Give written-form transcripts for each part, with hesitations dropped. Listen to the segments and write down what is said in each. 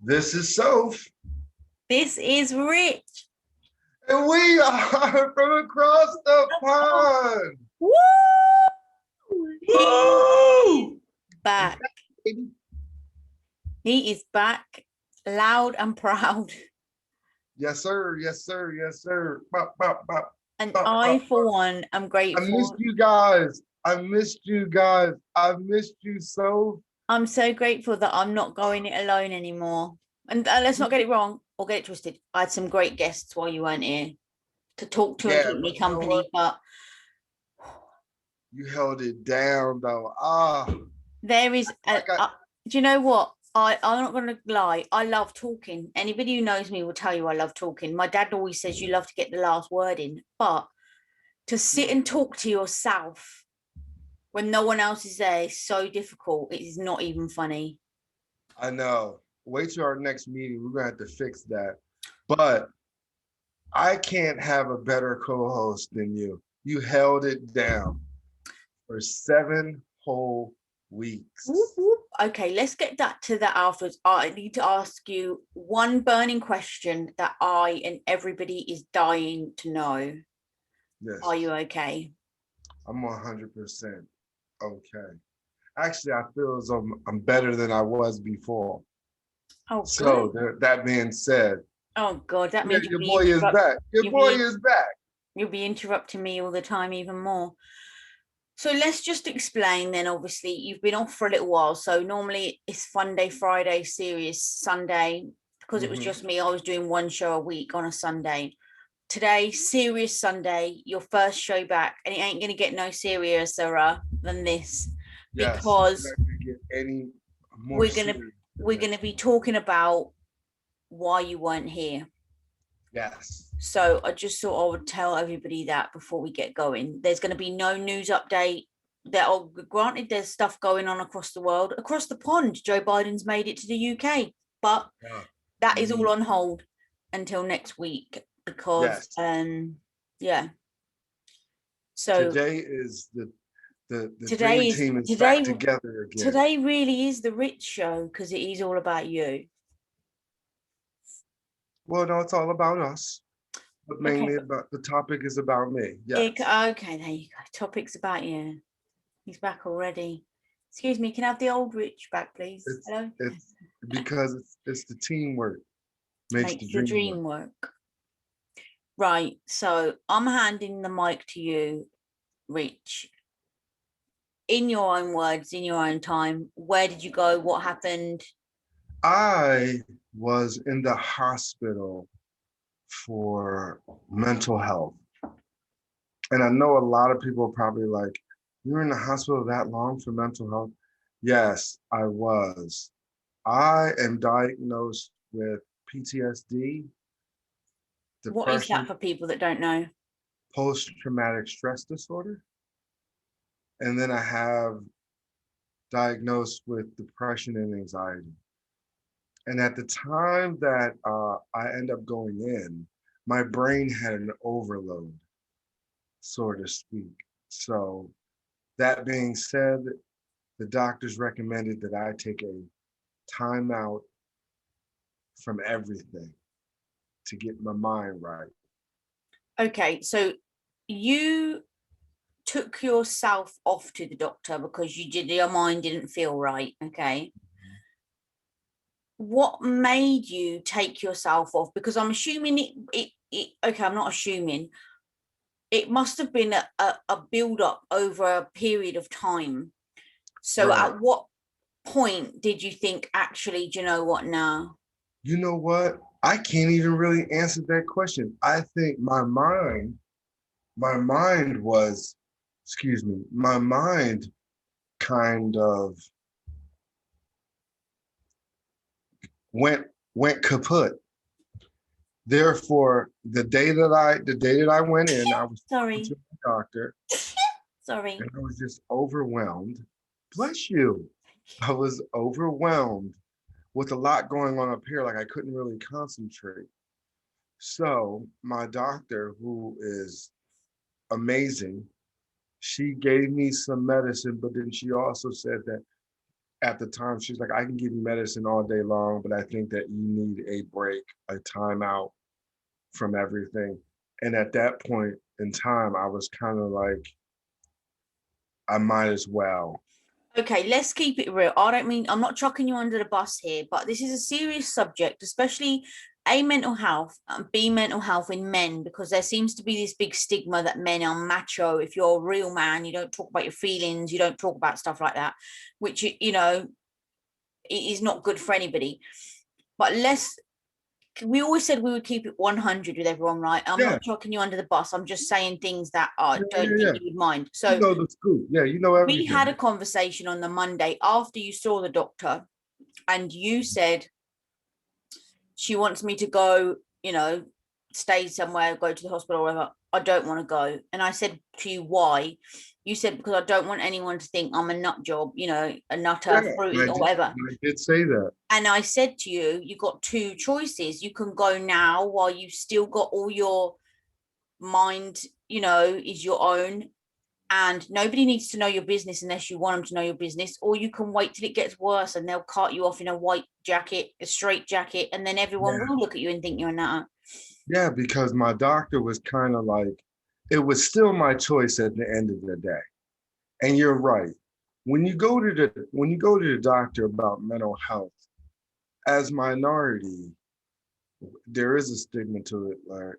This is Soph, This is Rich. and we are from across the pond. Woo! He is Woo! back. He is back, loud and proud. Yes, sir. Yes, sir. Yes, sir. Bop, bop, bop, And bop, I, bop. for one, am I grateful. missed you guys. I missed you guys. I missed you so. I'm so grateful that I'm not going it alone anymore. And let's not get it wrong or get it twisted. I had some great guests while you weren't here to talk to and Yeah, keep me but you know what? company. But You held it down though. Ah, there is, I got. do you know what? I'm not going to lie. I love talking. Anybody who knows me will tell you I love talking. My dad always says you love to get the last word in, but to sit and talk to yourself when no one else is there is so difficult. It is not even funny. I know. Wait till our next meeting. We're gonna have to fix that. But I can't have a better co-host than you. You held it down for 7 whole weeks. Whoop, whoop. Okay, let's get that to that afterwards. I need to ask you one burning question that I and everybody is dying to know. Yes, Are you okay? I'm 100% okay. Actually, I feel as though I'm better than I was before. Oh, So good. that being said, Oh God, that yeah, means your boy is back. Your you'll boy be is back. you'll be interrupting me all the time, even more. So let's just explain then. Obviously, you've been off for a little while. So normally it's Fun Day Friday, Serious Sunday. Because it was just me, I was doing one show a week on a Sunday. Today, Serious Sunday, your first show back, and it ain't gonna get no seriouser than this, Yes, because it's not gonna get any more we're gonna serious than we're this. gonna be talking about why you weren't here. Yes. So I just thought I would tell everybody that before we get going. There's going to be no news update. There are, granted, there's stuff going on across the world, across the pond. Joe Biden's made it to the UK, but Yeah. that is all on hold until next week because, Yes. yeah. So Today is the dream today is team is back together again. today really is the Rich show because it is all about you. Well, no, it's all about us, but mainly about the topic is about me. Yes. Okay, there you go. Topic's about you. He's back already. Excuse me, can I have the old Rich back, please? Hello? It's because it's the teamwork makes Makes the the dream dream work. Right, so I'm handing the mic to you, Rich. In your own words, in your own time, where did you go? What happened? I was in the hospital for mental health. And I know a lot of people are probably like, you were in the hospital that long for mental health? Yes, I was. I am diagnosed with PTSD, What is that depression, for people that don't know? post-traumatic stress disorder. And then I have diagnosed with depression and anxiety. And at the time that I end up going in, my brain had an overload, so to speak. So that being said, the doctors recommended that I take a timeout from everything to get my mind right. Okay, so you took yourself off to the doctor because your mind didn't feel right. Okay. What made you take yourself off? Because I'm assuming okay, I'm not assuming. It must have been a build up over a period of time. So Right. at what point did you think, actually, do you know what now? You know what? I can't even really answer that question. I think my mind was, excuse me, my mind kind of went kaput. Therefore, the day that I went in, I was talking Sorry. to the doctor. Sorry. And I was just overwhelmed. Bless you. I was overwhelmed with a lot going on up here. Like I couldn't really concentrate. So my doctor, who is amazing, she gave me some medicine, but then she also said that at the time, she's like, I can give you medicine all day long, but I think that you need a break, a timeout from everything. And at that point in time, I was kind of like, I might as well. Okay, let's keep it real. I don't mean, I'm not chucking you under the bus here, but this is a serious subject, especially A, mental health, and B, mental health in men, because there seems to be this big stigma that men are macho. If you're a real man, you don't talk about your feelings, you don't talk about stuff like that, which, you know, is not good for anybody. But we always said we would keep it 100 with everyone, right? I'm Yeah, not chucking you under the bus. I'm just saying things that I yeah, don't yeah, think yeah. you would mind. You So know the scoop. Yeah, you know we had everything. a conversation on the Monday after you saw the doctor, and you said she wants me to go, you know, stay somewhere, go to the hospital or whatever. I don't want to go. And I said to you, why? You said, because I don't want anyone to think I'm a nut job, you know, a nutter, Yeah, fruity or whatever. I did say that. And I said to you, you got two choices. You can go now while you've still got all your mind, you know, is your own, and nobody needs to know your business unless you want them to know your business, or you can wait till it gets worse and they'll cart you off in a white jacket, a straight jacket, and then everyone Yeah, will look at you and think you're a nutter. yeah, because my doctor was kind of like, it was still my choice at the end of the day. And you're right. When you go to the doctor about mental health, as minority, there is a stigma to it where,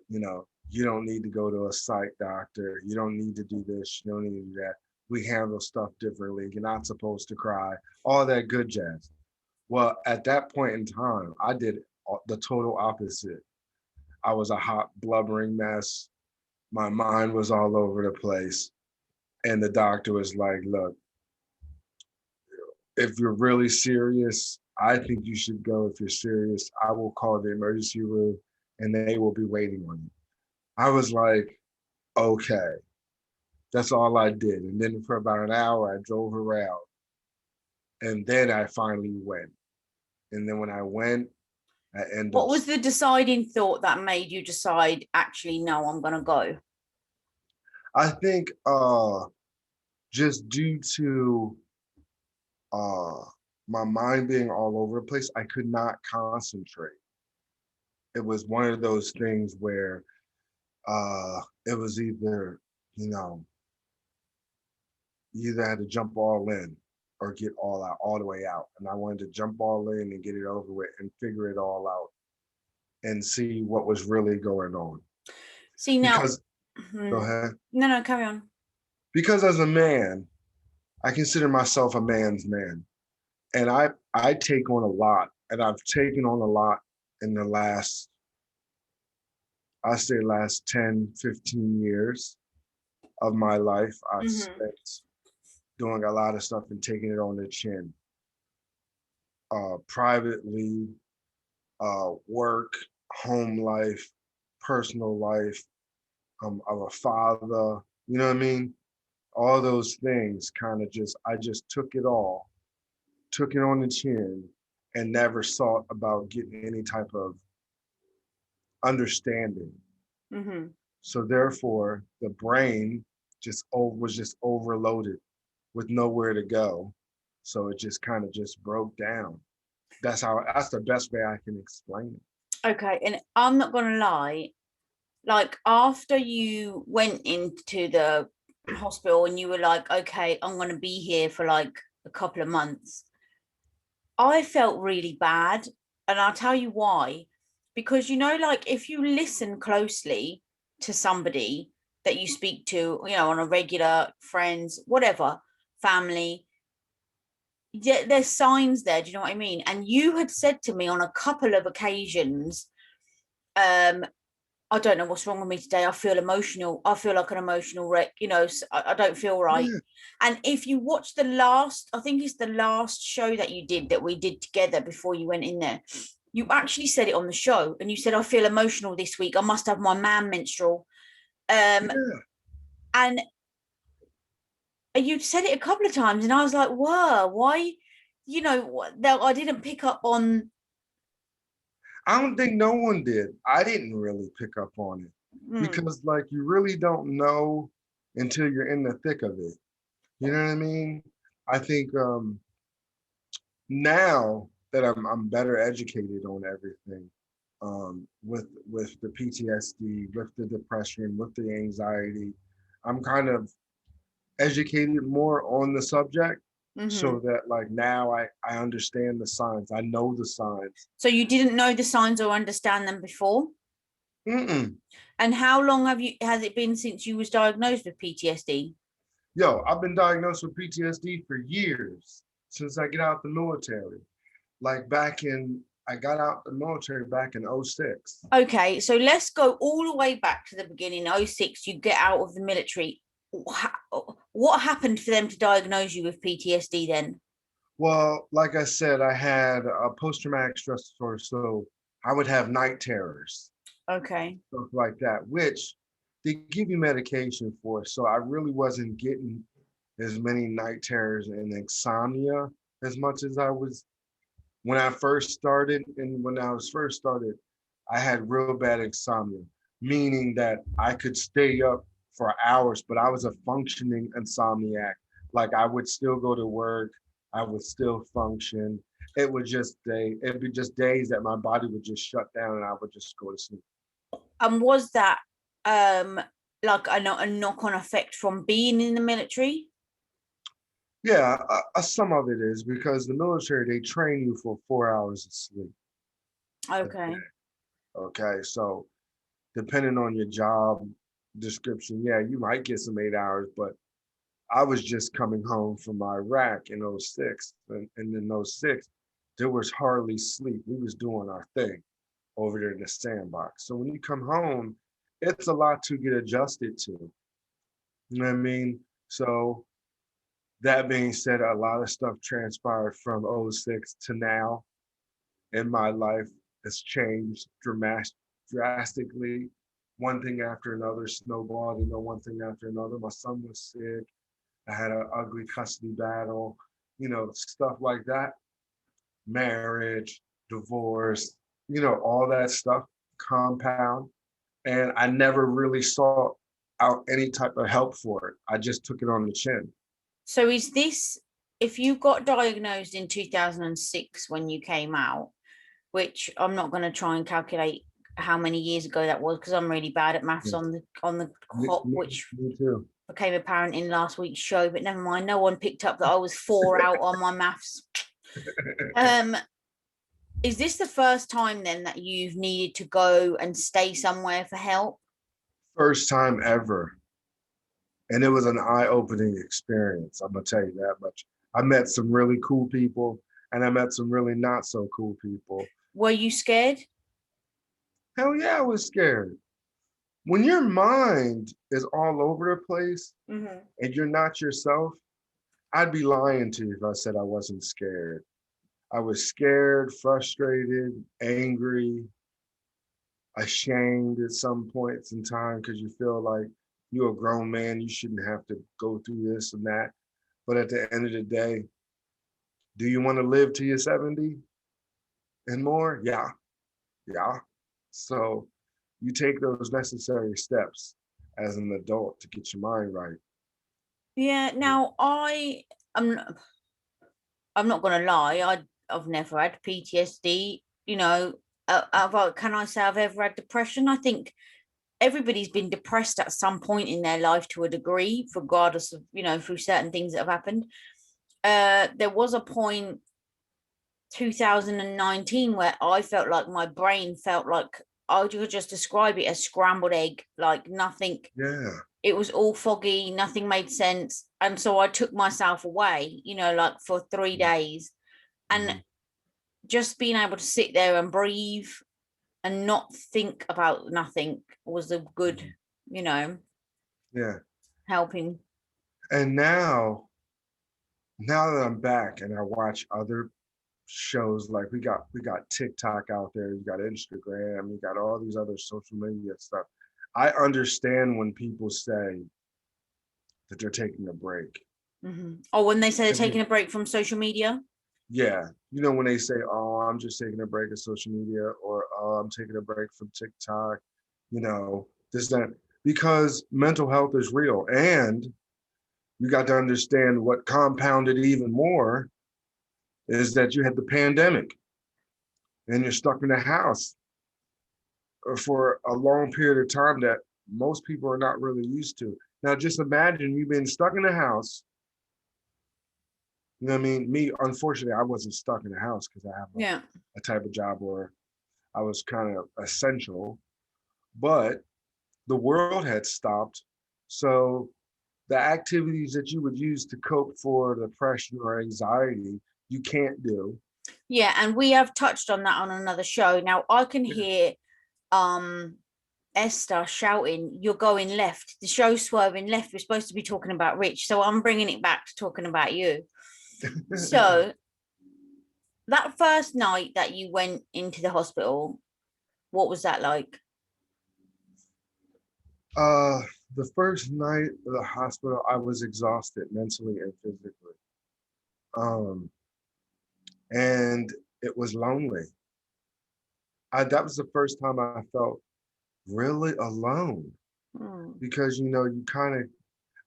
you don't need to go to a psych doctor. You don't need to do this. You don't need to do that. We handle stuff differently. You're not supposed to cry. All that good jazz. Well, at that point in time, I did the total opposite. I was a hot, blubbering mess. My mind was all over the place. And the doctor was like, look, if you're really serious, I think you should go. If you're serious, I will call the emergency room and they will be waiting on you. I was like, okay, that's all I did. And then for about an hour, I drove around and then I finally went. And then when I went, I ended up, What was the deciding thought that made you decide, actually, no, I'm going to go? I think just due to uh, my mind being all over the place, I could not concentrate. It was one of those things where it was either, you know, you either had to jump all in or get all out, all the way out. And I wanted to jump all in and get it over with and figure it all out and see what was really going on. See, now, Because, go ahead. no, no, carry on. Because as a man, I consider myself a man's man. And I take on a lot. And I've taken on a lot in the last, I say last 10, 15 years of my life. I've spent doing a lot of stuff and taking it on the chin. Privately, work, home life, personal life, of a father, you know what I mean? All those things kind of I just took it on the chin and never thought about getting any type of understanding. Mm-hmm. So therefore, the brain was just overloaded with nowhere to go. So it just kind of just broke down. That's the best way I can explain it. Okay, and I'm not going to lie, like after you went into the hospital and you were like, okay, I'm going to be here for like a couple of months, I felt really bad. And I'll tell you why. Because, you know, like if you listen closely to somebody that you speak to, you know, on a regular, friends, whatever, family, yeah, there's signs there. Do you know what I mean? And you had said to me on a couple of occasions, um, I don't know what's wrong with me today. I feel emotional. I feel like an emotional wreck. You know, I don't feel right. Yeah, And if you watch the last, I think it's the last show that you did that we did together before you went in there, you actually said it on the show and you said, I feel emotional this week. I must have my man menstrual. yeah. And you said it a couple of times and I was like, whoa, why? You know, I didn't pick up on. I don't think no one did. I didn't really pick up on it Hmm. because, like, you really don't know until you're in the thick of it. You know what I mean? I think now that I'm better educated on everything, with the PTSD, with the depression, with the anxiety, I'm kind of educated more on the subject, Hmm. so that like now I understand the signs. I know the signs. So you didn't know the signs or understand them before? Mm-mm. And how long has it been since you was diagnosed with PTSD? Yo, I've been diagnosed with PTSD for years since I get out the military. Like I got out the military back in '06. Okay, so let's go all the way back to the beginning. '06, you get out of the military. What happened for them to diagnose you with PTSD then? Well, like I said, I had a post-traumatic stress disorder, so I would have night terrors, Okay. stuff like that, which they give you medication for. So I really wasn't getting as many night terrors and insomnia as much as I was when I first started. And when I was first started, I had real bad insomnia, meaning that I could stay up for hours, but I was a functioning insomniac. Like I would still go to work, I would still function. It'd be just days that my body would just shut down and I would just go to sleep. And was that um like a knock-on effect from being in the military? Yeah, some of it is because the military, they train you for 4 hours of sleep. Okay. Okay, so depending on your job description, yeah, you might get some 8 hours, but I was just coming home from Iraq in '06. And in '06, there was hardly sleep. We was doing our thing over there in the sandbox. So when you come home, it's a lot to get adjusted to. You know what I mean? So that being said, a lot of stuff transpired from '06 to now in my life. Has changed drastically. One thing after another snowballed, one thing after another. My son was sick. I had an ugly custody battle, stuff like that. Marriage, divorce, all that stuff compound. And I never really sought out any type of help for it. I just took it on the chin. So is this, if you got diagnosed in 2006 when you came out, which I'm not going to try and calculate how many years ago that was because I'm really bad at maths Yeah. on the clock, which Me too. became apparent in last week's show, but never mind. No one picked up that I was 4 out on my maths. Um, is this the first time then that you've needed to go and stay somewhere for help? First time ever. And it was an eye-opening experience. I'm gonna tell you that much. I met some really cool people and I met some really not so cool people. Were you scared? Hell yeah, I was scared. When your mind is all over the place Mm-hmm. and you're not yourself, I'd be lying to you if I said I wasn't scared. I was scared, frustrated, angry, ashamed at some points in time because you feel like you're a grown man, you shouldn't have to go through this and that. But at the end of the day, do you want to live to your 70 and more? Yeah, yeah. So you take those necessary steps as an adult to get your mind right. Yeah. Now I'm I'm not gonna lie. I've never had PTSD. Can I say I've ever had depression? I think everybody's been depressed at some point in their life to a degree, regardless of through certain things that have happened. There was a point 2019 where I felt like my brain felt like I would just describe it as scrambled egg, like nothing. Yeah. It was all foggy, nothing made sense, and so I took myself away, like for 3 days, and Mhm. just being able to sit there and breathe and not think about nothing was a good, you know, Yeah. helping. And now that I'm back and I watch other shows, like we got TikTok out there, you got Instagram, you got all these other social media stuff. I understand when people say that they're taking a break. Mm-hmm. Oh, when they say they're I taking mean, a break from social media. yeah, when they say, "Oh, I'm just taking a break of social media," or "Oh, I'm taking a break from TikTok," this that because mental health is real, and you got to understand what compounded even more is that you had the pandemic and you're stuck in the house for a long period of time that most people are not really used to. Now, just imagine you've been stuck in the house. You know what I mean? Me, unfortunately, I wasn't stuck in the house because I have Yeah. a type of job where I was kind of essential, but the world had stopped. So the activities that you would use to cope for depression or anxiety, you can't do. Yeah, and we have touched on that on another show. Now I can hear um Esther shouting, "You're going left." The show's swerving left. We're supposed to be talking about Rich, so I'm bringing it back to talking about you. So that first night that you went into the hospital, what was that like? uh, the first night of the hospital, I was exhausted mentally and physically. Um, and it was lonely. That was the first time I felt really alone Hmm. because you kind of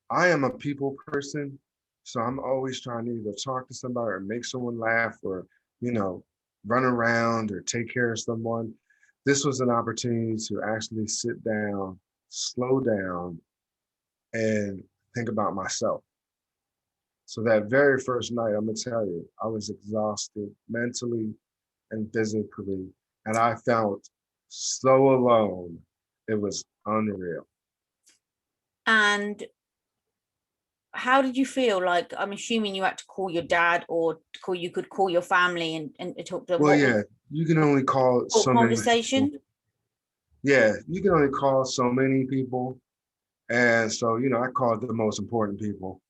I am a people person, so I'm always trying to either talk to somebody or make someone laugh or you know run around or take care of someone. This was an opportunity to actually sit down, slow down, and think about myself. So that very first night, I'm gonna tell you, I was exhausted mentally and physically, and I felt so alone. It was unreal. And how did you feel? Like, I'm assuming you had to call your dad or you could call your family and talk to them. Well, What yeah, was you can only call what so many people. conversation? Yeah, you can only call so many people. And so, I called the most important people.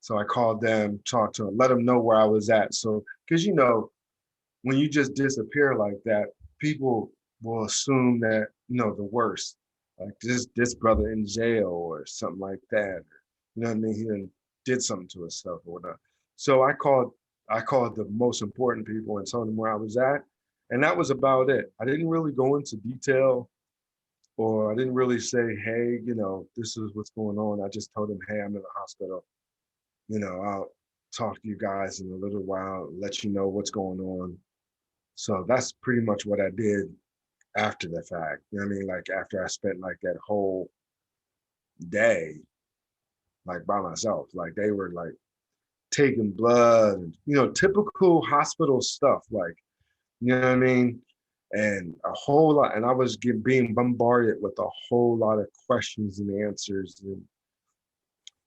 So I called them, talked to them, let them know where I was at. So, because, when you just disappear like that, people will assume that, the worst, like this brother in jail or something like that. You know what I mean? He did something to himself or whatnot. So I called the most important people and told them where I was at. And that was about it. I didn't really go into detail or I didn't really say, hey, this is what's going on. I just told them, hey, I'm in the hospital. I'll talk to you guys in a little while, let you know what's going on. So that's pretty much what I did after the fact. You know what I mean? Like after I spent like that whole day, like by myself, like they were like taking blood, and, typical hospital stuff. Like, you know what I mean? And a whole lot, and I was being bombarded with a whole lot of questions and answers and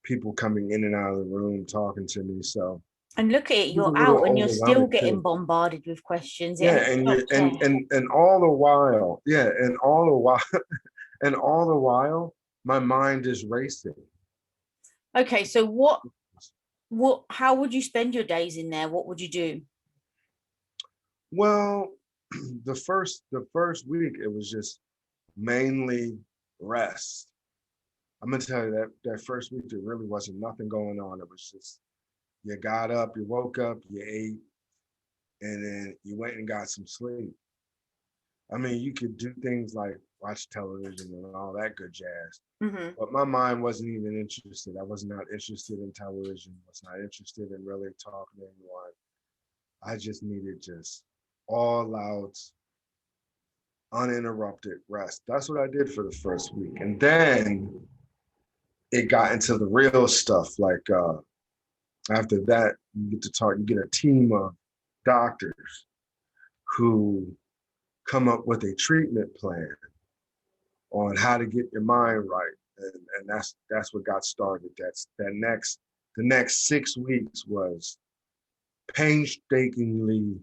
people coming in and out of the room talking to me. So And look at it, it was a you're little out and you're still overwhelming getting too. bombarded with questions. It Yeah, ain't and you stopped there. and all the while, yeah, and all the while, and all the while, my mind is racing. Okay, so how would you spend your days in there? What would you do? Well, the first week it was just mainly rest. I'm gonna tell you that first week there really wasn't nothing going on. It was just you got up, you woke up, you ate, and then you went and got some sleep. I mean, you could do things like watch television and all that good jazz, Hmm. but my mind wasn't even interested. I was not interested in television, was not interested in really talking to anyone. I just needed just all out, uninterrupted rest. That's what I did for the first week. And then it got into the real stuff. Like after that, you get to talk, you get a team of doctors who come up with a treatment plan on how to get your mind right. And that's what got started. The next 6 weeks was painstakingly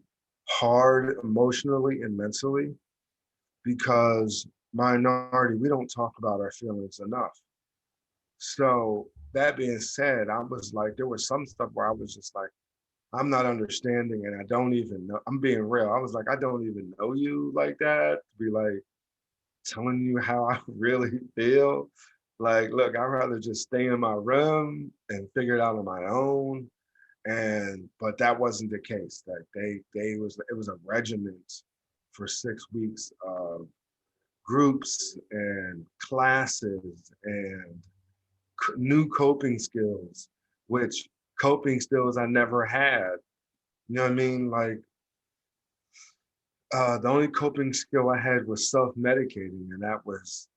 hard emotionally and mentally because minority, we don't talk about our feelings enough. So that being said, I was like, there was some stuff where I was just like, I'm not understanding and I don't even know. I'm being real. I was like, I don't even know you like that to be like telling you how I really feel. Like, look, I'd rather just stay in my room and figure it out on my own. And but that wasn't the case. Like it was a regiment for 6 weeks of groups and classes and new coping skills, which coping skills I never had You know what I mean? Like, the only coping skill I had was self-medicating, and that was,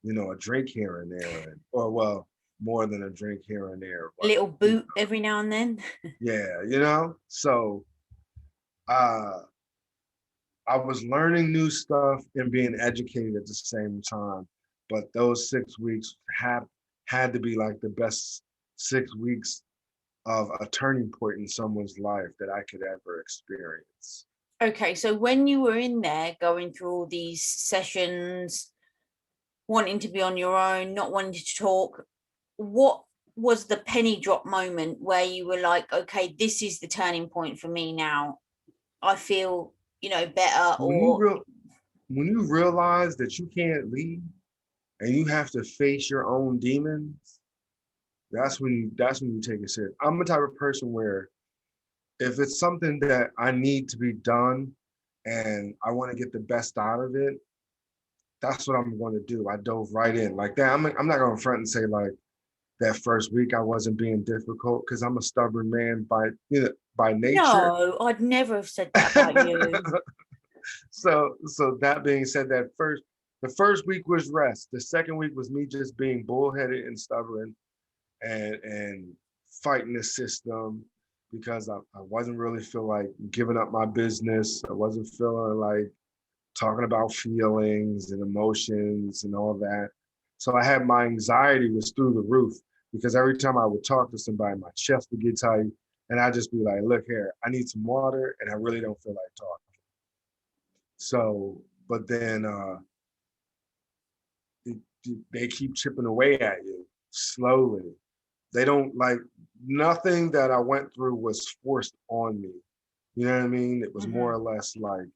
a drink here and there, or well, more than a drink here and there, but Little boot every now and then. yeah, So uh, I was learning new stuff and being educated at the same time, but those 6 weeks had to be like the best 6 weeks of a turning point in someone's life that I could ever experience. Okay, so when you were in there going through all these sessions, wanting to be on your own, not wanting to talk, what was the penny drop moment where you were like, okay, this is the turning point for me now? I feel, better, When you or real when you realize that you can't leave and you have to face your own demons, that's when you take it serious. I'm the type of person where if it's something that I need to be done and I want to get the best out of it, that's what I'm going to do. I dove right in like that. I'm not going to front and say like that first week I wasn't being difficult because I'm a stubborn man by nature. no, I'd never have said that about you. So that being said, the first week was rest. The second week was me just being bullheaded and stubborn and fighting the system because I wasn't really feel like giving up my business. I wasn't feeling like talking about feelings and emotions and all that. So I had my anxiety was through the roof because every time I would talk to somebody, my chest would get tight. And I'd just be like, look here, I need some water and I really don't feel like talking. So, but then they keep chipping away at you slowly. They don't like nothing that I went through was forced on me. You know what I mean? It was more or Mhm. less like,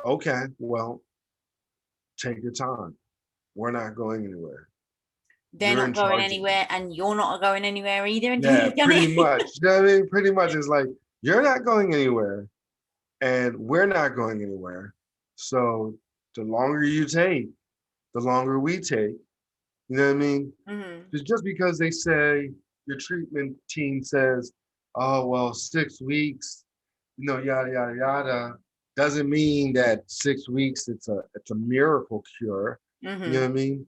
okay, well, take your time. We're not going anywhere. They're You're not in going charge of me. anywhere, and you're not going anywhere either until Yeah, you've done pretty it. much. You know what I mean? Pretty much it's like, you're not going anywhere and we're not going anywhere. So the longer you take, the longer we take. You know what I mean? Mhm. It's just because they say your treatment team says, oh, well, 6 weeks, yada, yada, yada, doesn't mean that 6 weeks it's a miracle cure. You know what Mhm. I mean?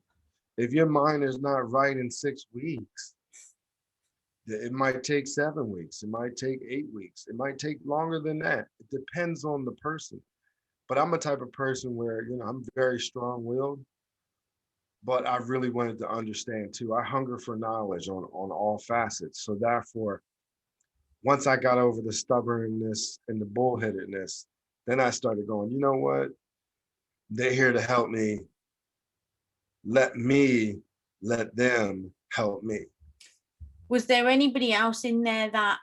If your mind is not right in 6 weeks, it might take 7 weeks. It might take 8 weeks. It might take longer than that. It depends on the person. But I'm a type of person where, I'm very strong willed, but I really wanted to understand too. I hunger for knowledge on all facets. So therefore, once I got over the stubbornness and the bullheadedness, then I started going, you know what? They're here to help me. Let me let them help me. Was there anybody else in there that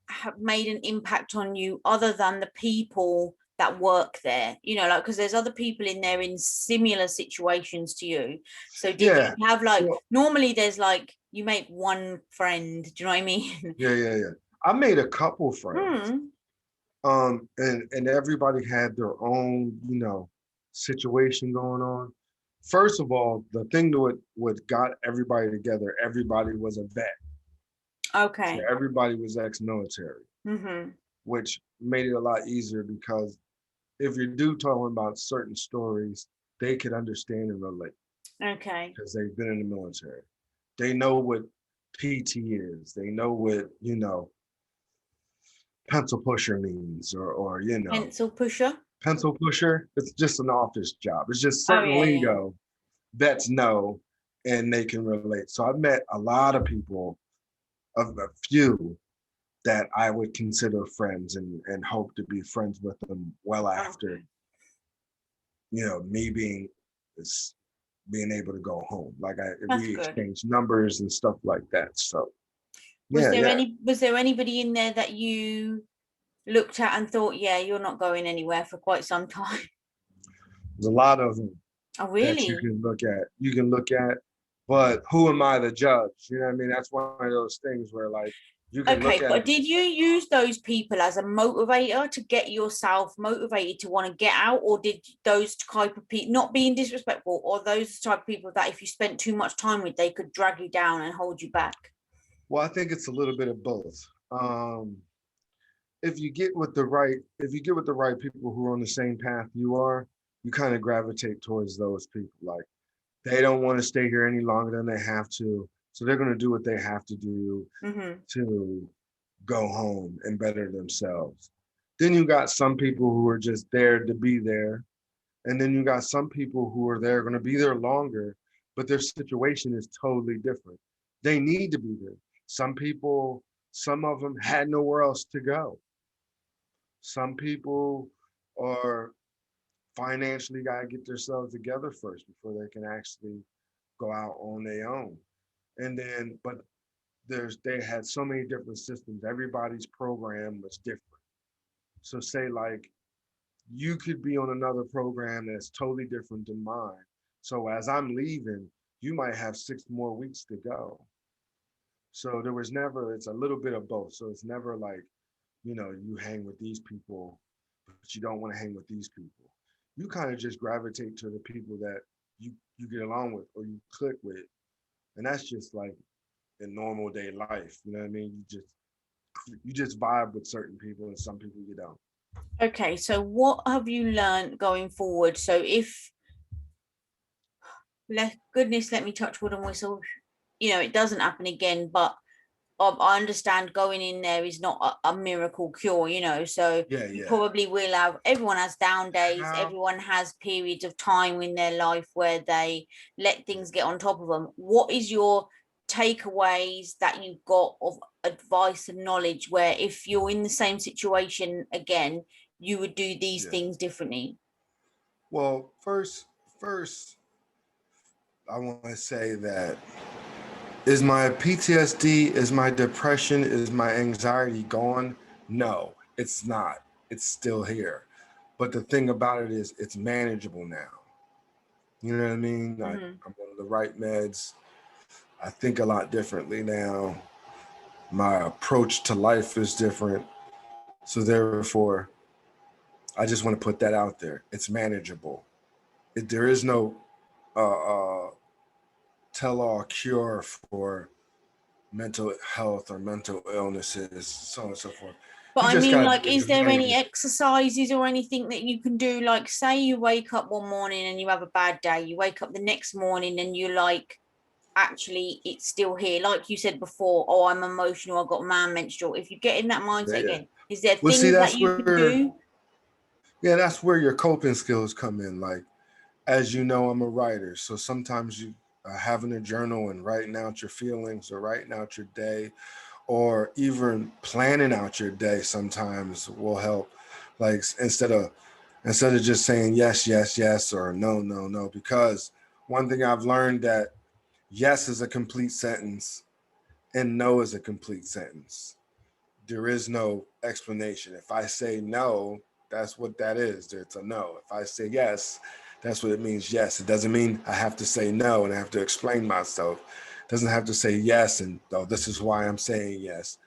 have made an impact on you other than the people that work there? Like, because there's other people in there in similar situations to you. So did Yeah. you have like, Well, normally there's like you make one friend, do you know what I mean? yeah. I made a couple friends. Hmm. And everybody had their own, situation going on. First of all, the thing that what got everybody together, everybody was a vet. So Okay. everybody was ex-military, Hmm. which made it a lot easier because if you do talking about certain stories, they could understand and relate Okay. because they've been in the military. They know what PT is. They know what, pencil pusher means or Pencil pusher. pencil pusher. It's just an office job. It's just Oh certain yeah, yeah. lingo vets know and they can relate. So I've met a lot of people, of a few that I would consider friends and hope to be friends with them well after, Okay. me being able to go home. Like That's we good. exchange numbers and stuff like that. So Was yeah, there yeah. any was there anybody in there that you looked at and thought, yeah, you're not going anywhere for quite some time? There's a lot of them Oh, that you really? can look at. But who am I to judge? You know what I mean? That's one of those things where like you can look Okay, at but it. did you use those people as a motivator to get yourself motivated to want to get out, or did those type of people, not being disrespectful, or those type of people that if you spent too much time with, they could drag you down and hold you back? Well, I think it's a little bit of both. if you get with the right people who are on the same path you are, you kind of gravitate towards those people. Like they don't want to stay here any longer than they have to, so they're going to do what they have to do Hmm. to go home and better themselves. Then you got some people who are just there to be there, and then you got some people who are there going to be there longer, but their situation is totally different. They need to be there. Some people, some of them had nowhere else to go. Some people are financially got to get themselves together first before they can actually go out on their own. And then, but they had so many different systems. Everybody's program was different. So say like you could be on another program that's totally different than mine. So as I'm leaving, you might have 6 more weeks to go. So there was never, it's a little bit of both. So it's never like, you hang with these people, but you don't want to hang with these people. You kind of just gravitate to the people that you get along with or you click with. And that's just like in normal day life. You know what I mean? You just vibe with certain people and some people you don't. Okay, so what have you learned going forward? So if goodness, let me touch wood and whistle, it doesn't happen again, but I understand going in there is not a miracle cure, so Yeah, you yeah. probably will have, everyone has down days, How? everyone has periods of time in their life where they let things get on top of them. What is your takeaways that you got of advice and knowledge where if you're in the same situation again, you would do these Yeah. things differently? Well, first, I want to say that is my PTSD, is my depression, is my anxiety gone? No, it's not. It's still here. But the thing about it is, it's manageable now. You know what I mean? Hmm. I'm on the right meds. I think a lot differently now. My approach to life is different. So therefore, I just want to put that out there. It's manageable. There is no tell-all cure for mental health or mental illnesses, so on and so forth. But You I just mean, got to like, be able is to there any manage it. exercises or anything that you can do? Like, say you wake up one morning and you have a bad day, you wake up the next morning and you're like, actually, it's still here. Like you said before, oh, I'm emotional, I've got man menstrual. If you get in that Yeah, mindset yeah. again, is there Well, see, things that you can do? that's where your coping skills come in. Like, as you know, I'm a writer, so sometimes you having a journal and writing out your feelings or writing out your day, or even planning out your day sometimes will help. Like instead of just saying yes, yes, yes, or no, no, no, because one thing I've learned that yes is a complete sentence and no is a complete sentence. There is no explanation. If I say no, that's what that is. It's a no. If I say yes, that's what it means. Yes. It doesn't mean I have to say no and I have to explain myself. It doesn't have to say yes and oh, this is why I'm saying yes.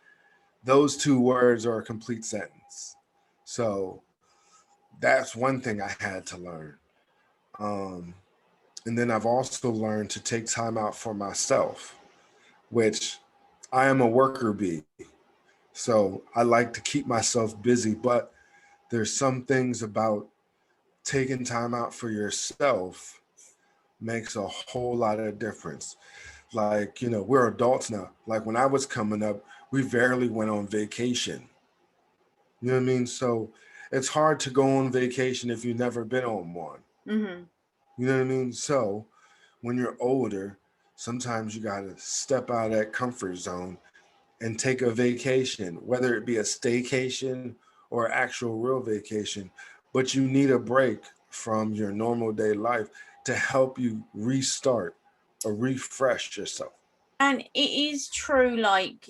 Those two words are a complete sentence. So that's one thing I had to learn. Um, and then I've also learned to take time out for myself, which I am a worker bee. So I like to keep myself busy, but there's some things about taking time out for yourself makes a whole lot of difference. Like, we're adults now. Like when I was coming up, we rarely went on vacation. You know what I mean? So it's hard to go on vacation if you've never been on one. Hmm. You know what I mean? So when you're older, sometimes you got to step out of that comfort zone and take a vacation, whether it be a staycation or actual real vacation. But you need a break from your normal day life to help you restart or refresh yourself. And it is true, like,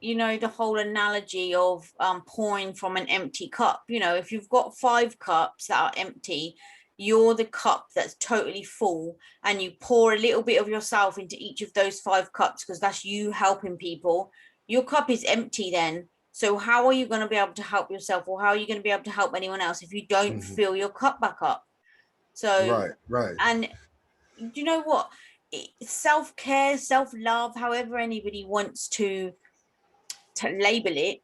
the whole analogy of pouring from an empty cup. If you've got 5 cups that are empty, you're the cup that's totally full, and you pour a little bit of yourself into each of those 5 cups because that's you helping people. Your cup is empty then. So how are you going to be able to help yourself, or how are you going to be able to help anyone else if you don't Hmm. fill your cup back up? So, Right, right. and you know what? Self-care, self-love, however anybody wants to label it,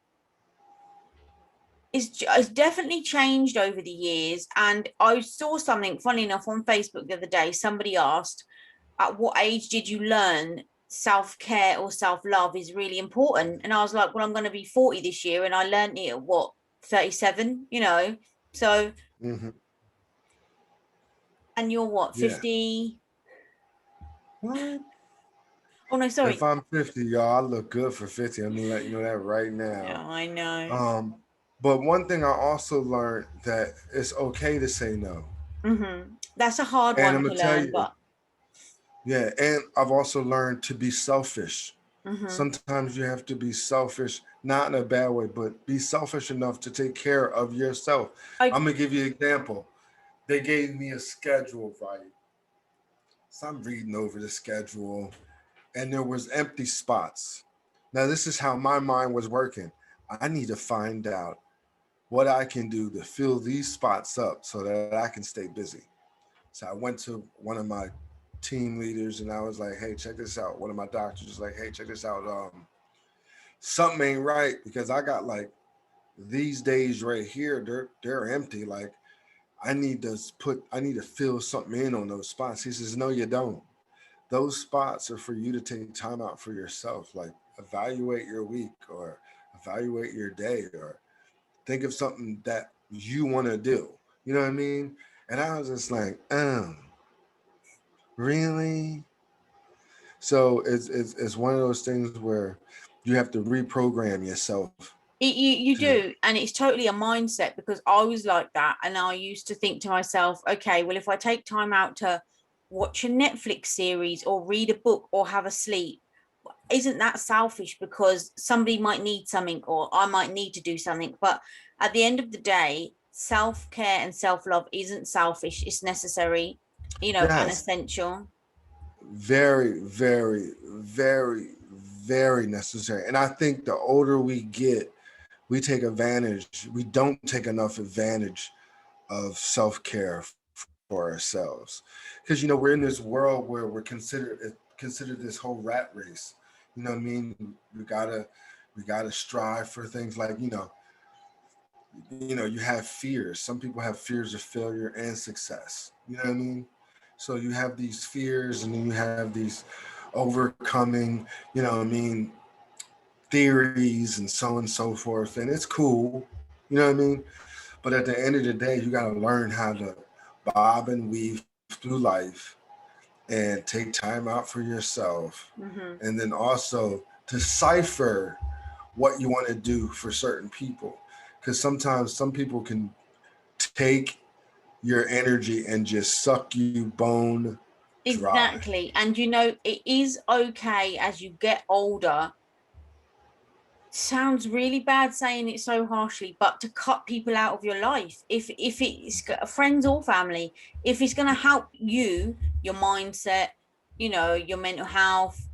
it's definitely changed over the years. And I saw something funny enough on Facebook the other day. Somebody asked, at what age did you learn self-care or self-love is really important? And I was like, well, I'm going to be 40 this year, and I learned it at what, 37, so. Mm-hmm. And you're what, Yeah. 50? What? Oh no, If sorry. I'm 50, y'all, I look good for 50. I'm gonna let you know that right Yeah, now. I know. Um, but one thing I also learned that it's okay to say no. That's a hard And one I'm to gonna tell learn, you, but yeah, and I've also learned to be selfish. hmm Sometimes you have to be selfish, not in a bad way, but be selfish enough to take care of yourself. I I'm gonna give you an example. They gave me a schedule, right? So I'm reading over the schedule, and there was empty spots. Now this is how my mind was working. I need to find out what I can do to fill these spots up so that I can stay busy. So I went to one of my team leaders and I was like, hey, check this out. One of my doctors was like, hey, check this out. Something ain't right because I got like these days right here, they're empty. Like I need to fill something in on those spots. He says, no, you don't. Those spots are for you to take time out for yourself. Like evaluate your week or evaluate your day or think of something that you want to do. You know what I mean? And I was just like, really? So it's one of those things where you have to reprogram yourself you to. do, and it's totally a mindset, because I was like that, and I used to think to myself, okay, well, if I take time out to watch a Netflix series or read a book or have a sleep, isn't that selfish? Because somebody might need something, or I might need to do something. But at the end of the day, self-care and self-love isn't selfish, it's necessary, and Yes, essential. very, very, very, very necessary. And I think the older we get, we take advantage. We don't take enough advantage of self care for ourselves, because we're in this world where we're considered this whole rat race. You know what I mean? We gotta strive for things like you have fears. Some people have fears of failure and success. You know what I mean? So you have these fears, and then you have these overcoming. What I mean, theories and so on and so forth, and it's cool. You know what I mean? But at the end of the day, you got to learn how to bob and weave through life and take time out for yourself. Mm-hmm. And then also decipher what you want to do for certain people. Because sometimes some people can take your energy and just suck you bone dry. Exactly. And it is okay as you get older. Sounds really bad saying it so harshly, but to cut people out of your life, if it's friends or family, if it's going to help you, your mindset, your mental health.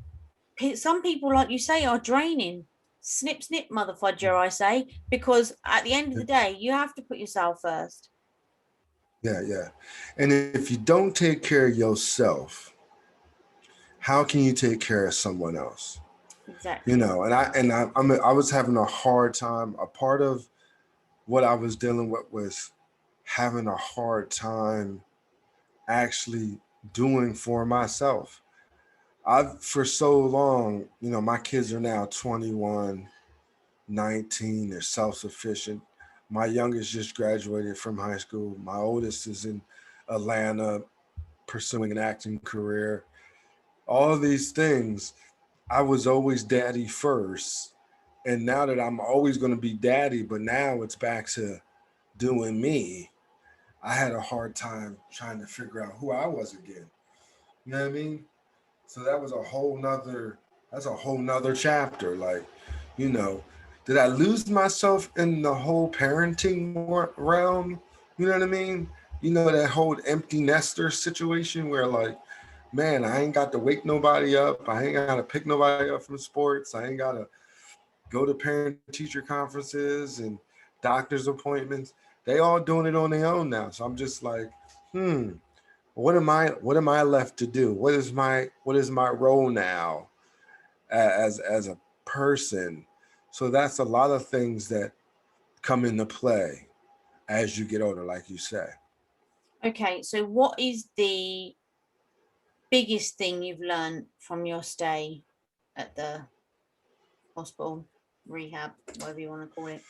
Some people, like you say, are draining. Snip, snip, mother fudger, I say, because at the end of the day, you have to put yourself first. Yeah, yeah. And if you don't take care of yourself, how can you take care of someone else? Exactly. I was having a hard time. A part of what I was dealing with was having a hard time actually doing for myself. I've for so long, my kids are now 21, 19, they're self-sufficient. My youngest just graduated from high school. My oldest is in Atlanta pursuing an acting career. All of these things, I was always daddy first. And now that I'm always going to be daddy, but now it's back to doing me, I had a hard time trying to figure out who I was again. You know what I mean? So that's a whole nother chapter. Like, you know, did I lose myself in the whole parenting realm? You know what I mean? That whole empty nester situation where like, man, I ain't got to wake nobody up. I ain't got to pick nobody up from sports. I ain't got to go to parent teacher conferences and doctor's appointments. They all doing it on their own now. So I'm just like, hmm, what am I left to do? What is my role now as a person? So that's a lot of things that come into play as you get older, like you say. Okay, so what is the biggest thing you've learned from your stay at the hospital, rehab, whatever you want to call it?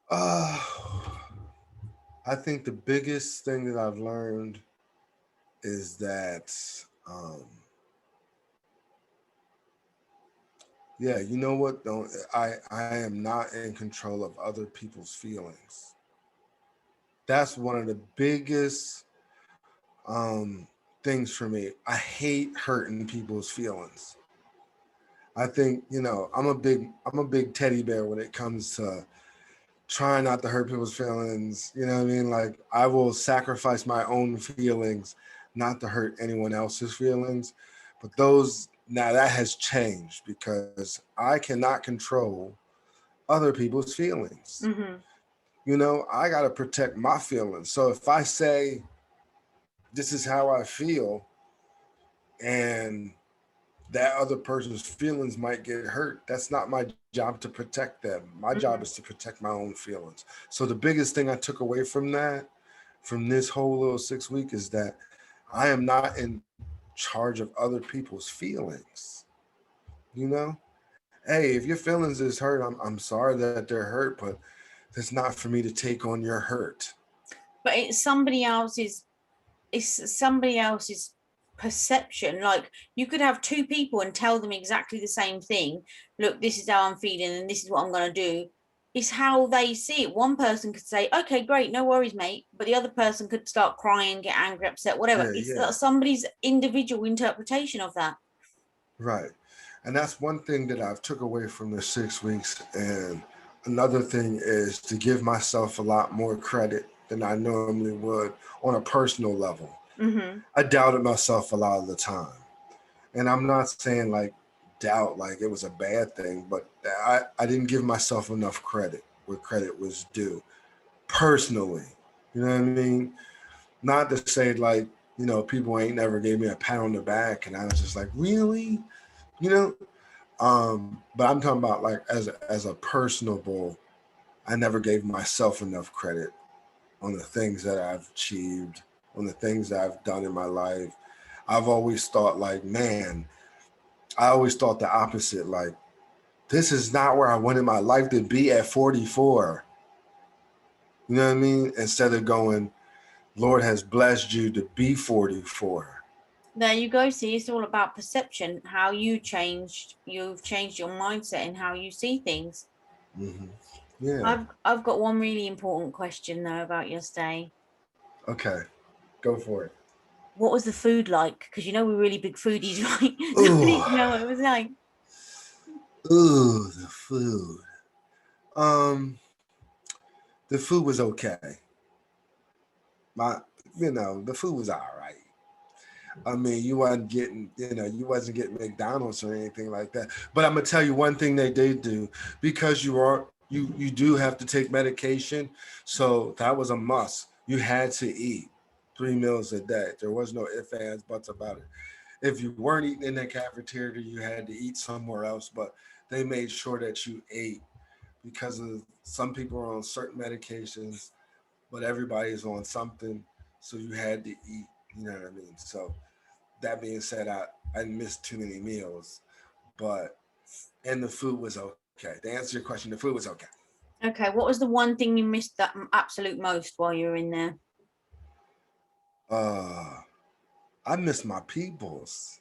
Uh, I think the biggest thing that I've learned is that, um, yeah, you know what? Don't I am not in control of other people's feelings. That's one of the biggest um, things for me. I hate hurting people's feelings. I think, I'm a big teddy bear when it comes to trying not to hurt people's feelings. You know what I mean? Like, I will sacrifice my own feelings not to hurt anyone else's feelings. But now that has changed because I cannot control other people's feelings. Mm-hmm. I got to protect my feelings. So if I say, this is how I feel, and that other person's feelings might get hurt, that's not my job to protect them. My job Mm-hmm. is to protect my own feelings. So the biggest thing I took away from this whole little 6 week, is that I am not in charge of other people's feelings. You know, hey, if your feelings is hurt, I'm sorry that they're hurt, but that's not for me to take on your hurt. But it's somebody else's perception. Like, you could have two people and tell them exactly the same thing. Look, this is how I'm feeling and this is what I'm going to do. It's how they see it. One person could say, okay, great, no worries, mate, but the other person could start crying, get angry, upset, whatever. Yeah, It's yeah, somebody's individual interpretation of that. right. And that's one thing that I've took away from the 6 weeks. And another thing is to give myself a lot more credit than I normally would on a personal level. Mm-hmm. I doubted myself a lot of the time. And I'm not saying like doubt like it was a bad thing, but I didn't give myself enough credit where credit was due personally. You know what I mean? Not to say like, people ain't never gave me a pat on the back and I was just like, really? You know? But I'm talking about like as a personal goal, I never gave myself enough credit on the things that I've achieved, on the things that I've done in my life. I've always thought like, man, I always thought the opposite. Like, this is not where I wanted my life to be at 44. You know what I mean? Instead of going, Lord has blessed you to be 44. There you go. See, it's all about perception. How you've changed your mindset and how you see things. Mm-hmm. Yeah. I've got one really important question though about your stay. Okay. Go for it. What was the food like? Because we're really big foodies, right? So I Ooh. need to know what it was like. Ooh, the food. Um, the food was okay. My, the food was all right. I mean, you wasn't getting McDonald's or anything like that. But I'm gonna tell you one thing they did do, because you do have to take medication, so that was a must. You had to eat 3 meals a day. There was no ifs, ands, buts about it. If you weren't eating in the cafeteria, you had to eat somewhere else. But they made sure that you ate because of some people are on certain medications, but everybody's on something, so you had to eat. You know what I mean? So that being said, I missed too many meals, but and the food was okay. To answer your question, the food was okay. Okay, what was the one thing you missed that absolute most while you were in there? Uh, I miss my peoples.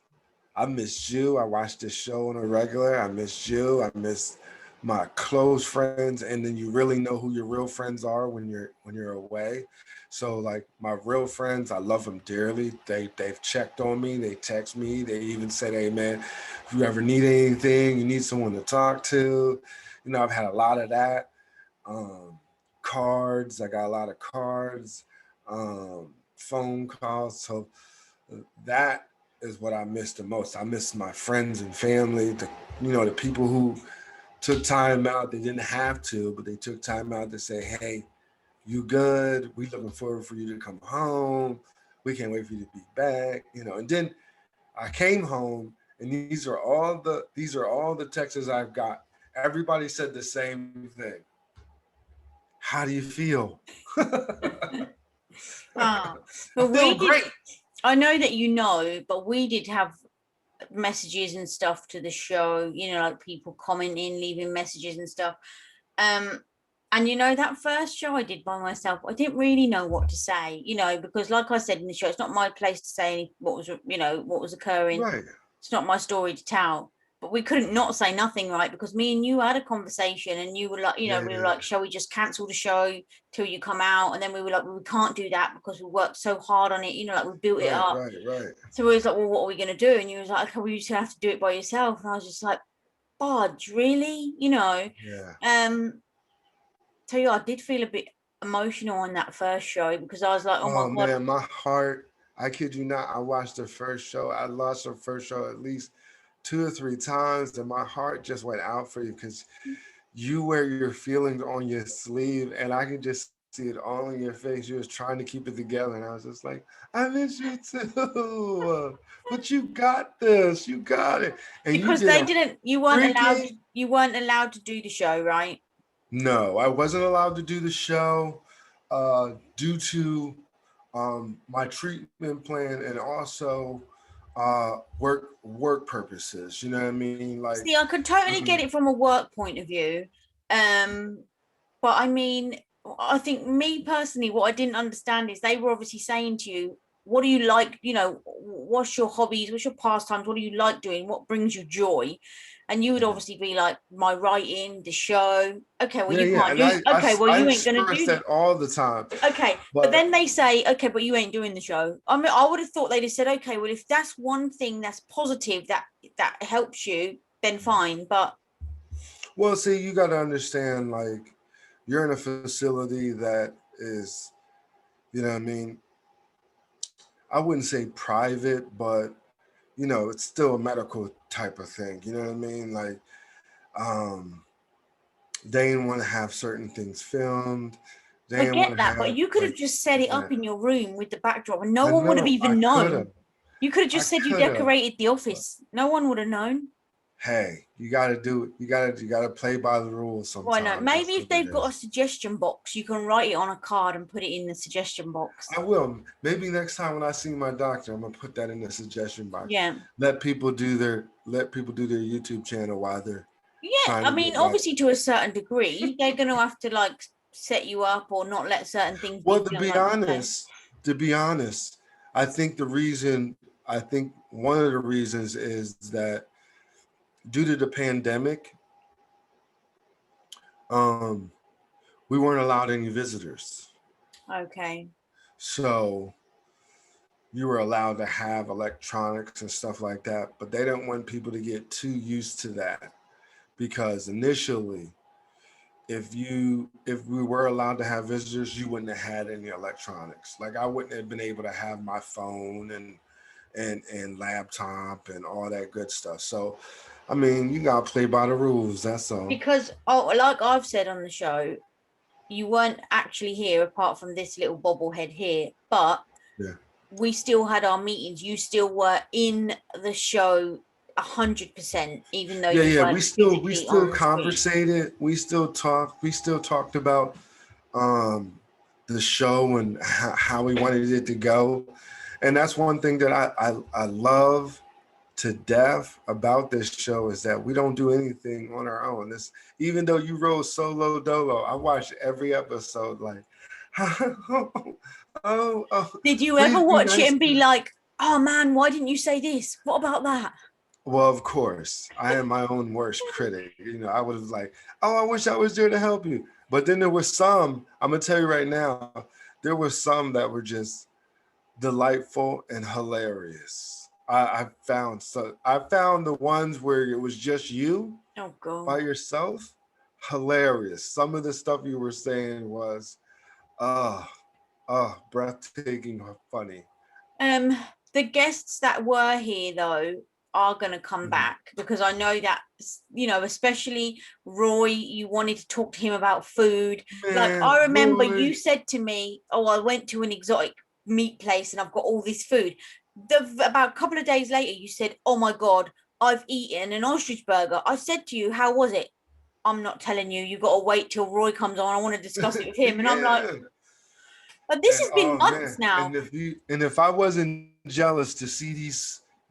I missed you. I watched this show on a regular. I missed you. I missed my close friends, and then you really know who your real friends are when you're away. So like my real friends, I love them dearly. They've checked on me. They text me. They even said, "Hey man, if you ever need anything, you need someone to talk to." I've had a lot of that. Um, Cards. I got a lot of cards. Phone calls. So that is what I miss the most. I miss my friends and family, the people who took time out. They didn't have to, but they took time out to say, hey, you good? We looking forward for you to come home. We can't wait for you to be back. And then I came home and these are all the texts I've got. Everybody said the same thing. how do you feel? Ah, I but feel we did. great. I know that you know, but we did have messages and stuff to the show. You know, like people commenting, leaving messages and stuff. Um, and you know, that first show I did by myself, I didn't really know what to say. You know, because like I said in the show, it's not my place to say what was, you know, what was occurring. Right. It's not my story to tell. But we couldn't not say nothing, right? Because me and you had a conversation, and you were like, you know, we were Yeah. like, shall we just cancel the show till you come out? And then we were like, well, we can't do that because we worked so hard on it. You know, like we built it Right. up. Right. Right. So we was like, well, what are we going to do? And you was like, okay, we just have to do it by yourself. And I was just like, Bodge, really? You know? Yeah. Um, tell you, I did feel a bit emotional on that first show because I was like, oh my Oh God. man, my heart. I kid you not. I watched the first show. I lost the first show at least 2 or 3 times, and my heart just went out for you because you wear your feelings on your sleeve, and I could just see it all in your face. You was trying to keep it together, and I was just like, I miss you too, but you got this. You got it, and you Because did they a didn't, freaking. you weren't allowed to do the show, right? No, I wasn't allowed to do the show due to my treatment plan and also work purposes. You know what I mean? Like, See, I could totally um, get it from a work point of view. Um, but I mean, I think me personally, what I didn't understand is they were obviously saying to you, what do you like? You know, what's your hobbies? What's your pastimes? What do you like doing? What brings you joy? And you would obviously be like, my writing, the show. Okay, well, yeah, you yeah, can't and do. Okay, well, I you ain't gonna express do the. that all the time, Okay, but but then they say, okay, but you ain't doing the show. I mean, I would have thought they'd have said, okay, well, if that's one thing that's positive that helps you, then fine. But well, see, you got to understand, like, you're in a facility that is, you know what I mean, I wouldn't say private, but it's still a medical type of thing. You know what I mean? Like, um, they didn't want to have certain things filmed. They I didn't want get to that. But have you could have like, just set it yeah. up in your room with the backdrop, and no I one would have know I even could have. known. You could have I just said you could have. decorated the office. No one would have known. Hey, you got to do it. You got to play by the rules Why not? sometimes. Maybe That's if what it they've got a is. suggestion box, you can write it on a card and put it in the suggestion box. I will. Maybe next time when I see my doctor, I'm gonna put that in the suggestion box. Yeah. Let people do their YouTube channel while they're Yeah. trying I to mean, get better. obviously, to a certain degree, they're going to have to like set you up or not let certain things Well, be filmed, like you say. to be honest, I think one of the reasons is that due to the pandemic, um, we weren't allowed any visitors. Okay. So you were allowed to have electronics and stuff like that, but they didn't want people to get too used to that because initially, if we were allowed to have visitors, you wouldn't have had any electronics. Like I wouldn't have been able to have my phone and laptop and all that good stuff. So, I mean, you gotta play by the rules. That's all. Because, oh, like I've said on the show, you weren't actually here apart from this little bobblehead here, but Yeah. we still had our meetings. You still were in the show 100%, even though Yeah, you yeah. We weren't still we physically still on the screen. conversated. We still talked about um the show and how we wanted it to go. And that's one thing that I love to death about this show is that we don't do anything on our own. This even though you wrote solo dolo, I watched every episode like oh, Did you please ever be watch it nice and to be me. like, oh man, why didn't you say this? What about that? Well, of course, I am my own worst critic. I was like, oh, I wish I was there to help you. But then there was some, I'm gonna tell you right now, there were some that were just delightful and hilarious. I found the ones where it was just you Oh God. by yourself, hilarious. Some of the stuff you were saying was, uh, breathtaking funny. Um, the guests that were here though are going to come Mhm. back because I know that, especially Roy, you wanted to talk to him about food. Like Man, I remember Roy. you said to me, "Oh, I went to an exotic meat place and I've got all this food." About a couple of days later, you said, "Oh my God, I've eaten an ostrich burger." I said to you, "How was it?" I'm not telling you. You got to wait till Roy comes on. I want to discuss it with him. And I'm like, Yeah. but this And has been oh months man, now. and if I wasn't jealous to see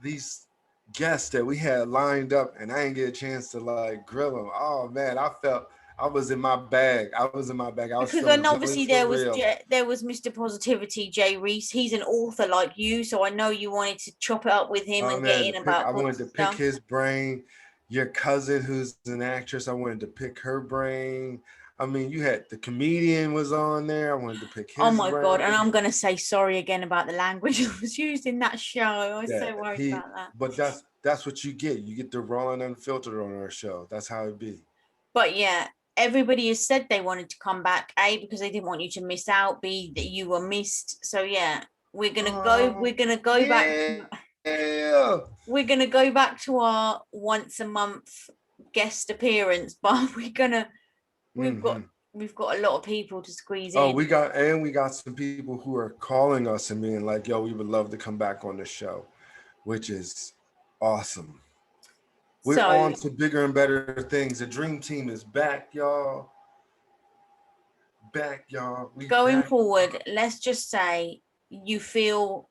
these guests that we had lined up, and I didn't get a chance to like grill them, oh man, I felt I was in my bag. I was in my bag. I was Because feeling then obviously jealous for real. there was Mr. Positivity, Jay Reese. He's an author like you, so I know you wanted to chop it up with him Oh and get man, in about I books wanted to and pick stuff. his brain. Your cousin, who's an actress, I wanted to pick her brain. I mean, you had the comedian was on there. I wanted to pick Oh his my god! And brain. I'm gonna say sorry again about the language that was used in that show. I was Yeah, so worried he. about that. But that's what you get. You get the raw and unfiltered on our show. That's how it be. But yeah, everybody has said they wanted to come back. A, because they didn't want you to miss out. B, that you were missed. So yeah, we're gonna go. Oh We're gonna go back. yeah. We're gonna go back to our once a month guest appearance, but we've got Mm-hmm. we've got a lot of people to squeeze Oh, in. we got some people who are calling us and being like, "Yo, we would love to come back on the show," which is awesome. We're So on to bigger and better things. The dream team is back, y'all. Back, y'all. We going back. forward, let's just say you feel.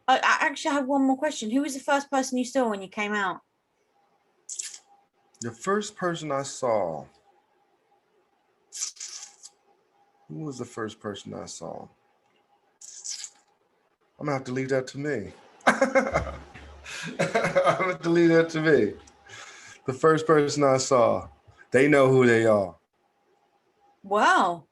I actually have one more question. Who was the first person you saw when you came out? The first person I saw. Who was the first person I saw? I'm gonna have to leave that to me. I'm gonna have to leave that to me. The first person I saw, they know who they are. Wow,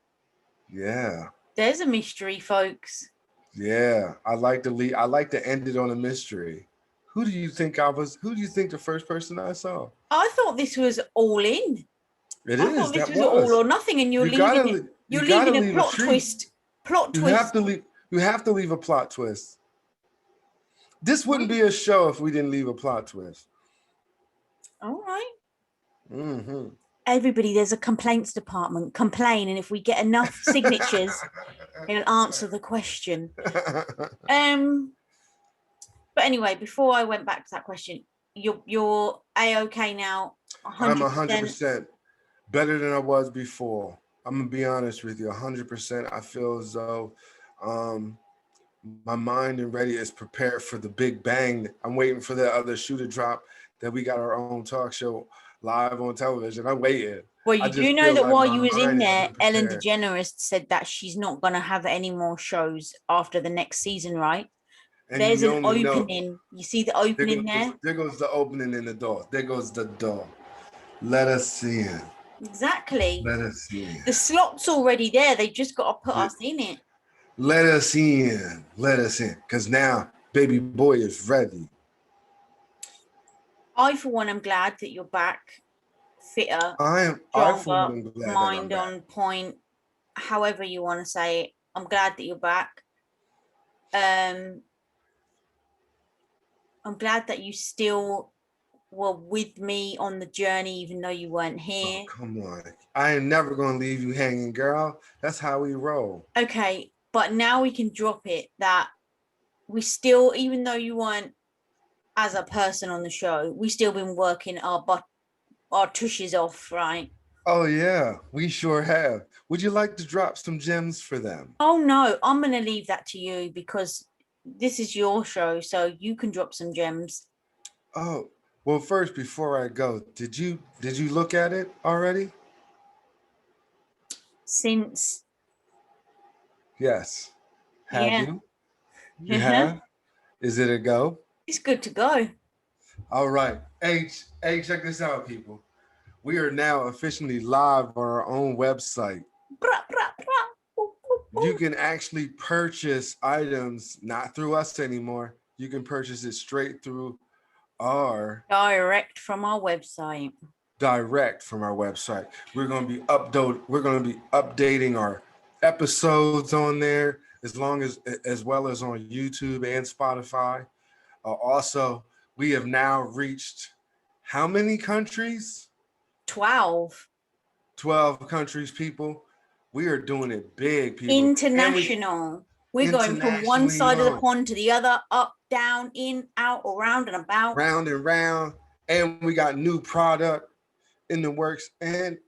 Yeah. there's a mystery, folks. Yeah. I like to leave. I like to end it on a mystery. Who do you think I was? Who do you think the first person I saw? I thought this was all in. It I is. thought this That was all was. or nothing, and you're You leaving gotta. it. You You're gotta leaving a leave a plot treat. twist. Plot You have twist. to leave. You have to leave a plot twist. This wouldn't Right. be a show if we didn't leave a plot twist. All right. Mm-hmm. Everybody, there's a complaints department. Complain, and if we get enough signatures, it'll answer the question. Um. But anyway, before I went back to that question, you're a-okay now, I'm 100%. 100% better than I was before. I'm gonna be honest with you, 100%. I feel as though um, my mind and ready is prepared for the big bang. I'm waiting for the other shoe to drop. That we got our own talk show live on television. I'm waiting. Well, I you do just know feel that like while my you was in mind has there, been Ellen prepared. DeGeneres said that she's not going to have any more shows after the next season, right? And There's you an only know opening. You see the opening there? there goes the opening in the door. There goes the door. Let us in. Exactly. Let us in. The slot's already there. They just got to put us in it. Let us in. Let us in. Because now baby boy is ready. I, for one, am glad that you're back, fitter, I for one stronger, am glad that I'm mind back. on point, however you want to say it. I'm glad that you're back. I'm glad that you still were with me on the journey, even though you weren't Oh, here. come on. I ain't never gonna leave you hanging, girl. That's how we roll. Okay, but now we can drop it that we still, even though you weren't as a person on the show, we still been working our tushes off, right? Oh yeah, we sure have. Would you like to drop some gems for them? Oh no, I'm gonna leave that to you because this is your show, so you can drop some gems. Oh, well, first before I go, did you look at it already? Since Yes. Have yeah, you? You have? Is it a go? it's good to go. All right. Hey, check this out, people. We are now officially live on our own website. You can actually purchase items not through us anymore. You can purchase it straight through our Direct from our website. direct from our website. We're going to be updating our episodes on there as well as on YouTube and Spotify. Also, we have now reached how many countries? 12. 12 countries, people. We are doing it big, people. International. We're going from one Internationally side of the known. pond to the other, up, down, in, out, around, and about. Round and round. And we got new product. in the works. And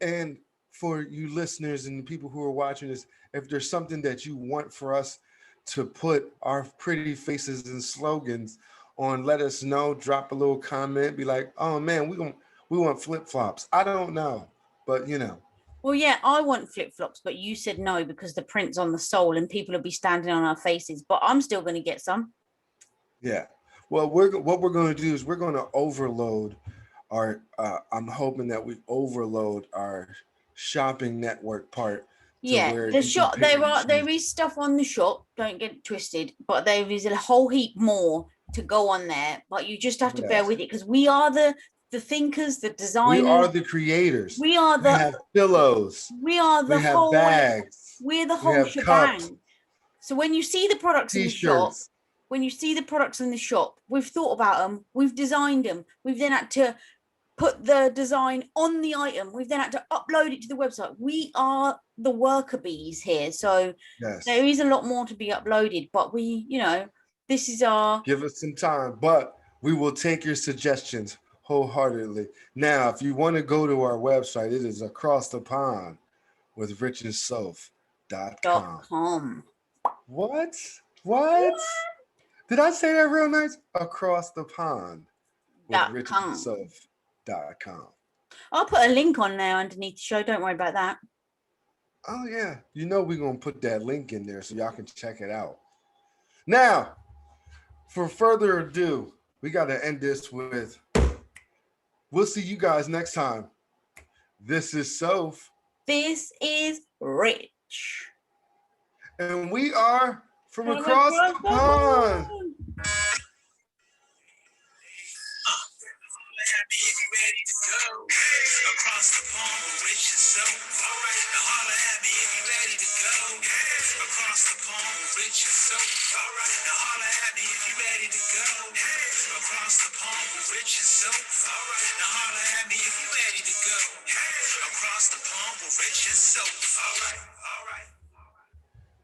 for you listeners and the people who are watching this, if there's something that you want for us to put our pretty faces and slogans on, let us know. Drop a little comment. Be like, oh man, we want flip flops. I don't know, but you know. Well, yeah, I want flip flops, but you said no because the print's on the sole and people will be standing on our faces. But I'm still going to get some. Yeah. Well, what we're going to do is we're going to overload our. I'm hoping that we overload our shopping network part to Yeah, where the you can shop pick and there choose. is stuff on the shop. Don't get it twisted, but there is a whole heap more to go on there. But you just have to bear Yes. with it because we are the thinkers, the We designers. are the creators. We are We have pillows. we are the We have whole bags. we're the We whole have cups, shebang. So when you see the products in the shop, t-shirts. we've thought about them, we've designed them, we've then had to put the design on the item, we've then had to upload it to the website. We are the worker bees here. So there Yes. is a lot more to be uploaded, but this is our Give us some time, but we will take your suggestions wholeheartedly. Now, if you want to go to our website, it is across the pond with richandsoph.com. .com. What? What? Did I say that real nice? Across the pond with .com. richandsoph.com. I'll put a link on there underneath the show. Don't worry about that. Oh, yeah. You know we're going to put that link in there so y'all can check it out. Now, for further ado, we got to end this with we'll see you guys next time. This is Soph. This is Rich. And we are from across the pond. Happy if you ready to go. Across the pond with Rich and Soph. All right, now holla at me if you ready to go. Across the pond with Rich and Soph. All right, now holla at me if you ready to go. Across the pond with Rich and Soph. All right, now holla at me if you ready to go. Across the pond with Rich and Soph. All right, all right.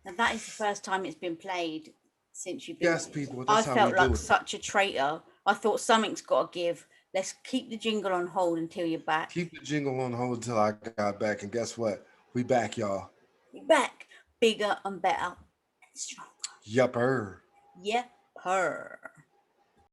And that is the first time it's been played since you've been. Yes, people, I that's how we felt do like it. such a traitor. I thought something's got to give. Let's keep the jingle on hold until you're back. Keep the jingle on hold until I got back. And guess what? We back, y'all. We're back. Bigger and better and stronger. Yupper. Yepper.